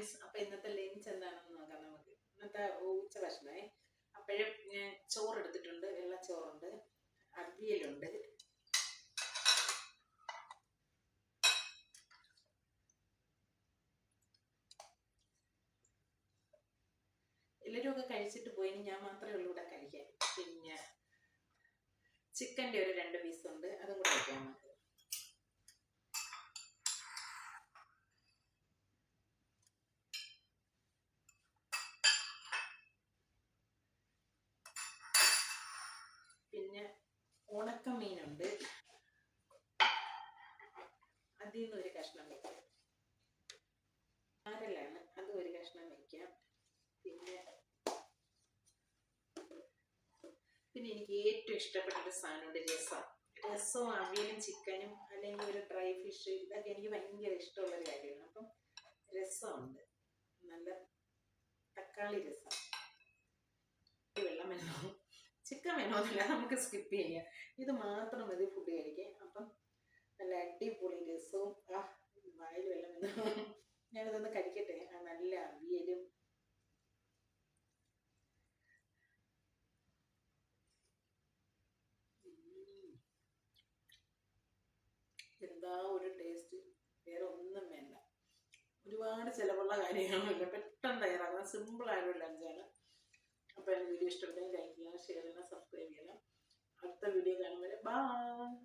Friends, അപ്പൊ ഇന്നത്തെ lunch എന്താണെന്ന് നോക്കാം നമുക്ക്. ഇന്നത്തെ ഉച്ച ഭക്ഷണമേ. അപ്പോഴും ചോറ് എടുത്തിട്ടുണ്ട്, വെള്ളച്ചോറുണ്ട്, അവിയലുണ്ട്, എല്ലാവരും ഒക്കെ കഴിച്ചിട്ട് പോയി, ഞാൻ മാത്രമേ ഉള്ളൂ ഇവിടെ കഴിക്കാൻ. പിന്നെ ചിക്കൻ്റെ ഒരു 2 പീസ് ഉണ്ട്, അതും കൂടെ വയ്ക്കാം നമുക്ക്. പിന്നെ ഉണക്കമീനുണ്ട്, അതിൽ നിന്ന് ഒരു കഷ്ണം വയ്ക്കാം. ആരലാണ്, അതും ഒരു കഷ്ണം വയ്ക്കാം. പിന്നെ എനിക്ക് ഏറ്റവും ഇഷ്ടപ്പെട്ട ഒരു സാധനമുണ്ട്, രസവും അവിയലും ചിക്കനും അല്ലെങ്കിൽ ഒരു ഡ്രൈ ഫിഷ്, ഇതൊക്കെ എനിക്ക് ഭയങ്കര ഇഷ്ടമുള്ളൊരു കാര്യമാണ്. അപ്പം രസമുണ്ട്, നല്ല തക്കാളി രസം. വെള്ളം വേണോ, ചിക്കൻ വേണമെന്നില്ല, നമുക്ക് സ്കിപ്പ് ചെയ്യാം. ഇത് മാത്രം മതി ഫുഡ് കഴിക്കാൻ. അപ്പം നല്ല അടിപൊളി രസവും വായിൽ വെള്ളം വേണോ. ഞാനിതൊന്ന് കഴിക്കട്ടെ. നല്ല അവിയലും എന്താ ഒരു ടേസ്റ്റ്, വേറെ ഒന്നും വേണ്ട. ഒരുപാട് ചിലവുള്ള കാര്യങ്ങളൊന്നുമില്ല, പെട്ടെന്ന് തയ്യാറാക്കാൻ സിമ്പിളായിട്ടുള്ള ലഞ്ചാണ്. അപ്പോൾ എനിക്ക് വീഡിയോ ഇഷ്ടപ്പെട്ടെങ്കിൽ ലൈക്ക് ചെയ്യണം, ഷെയർ ചെയ്യണം, സബ്സ്ക്രൈബ് ചെയ്യണം. അടുത്ത വീഡിയോ കാണുമ്പോൾ ബൈ.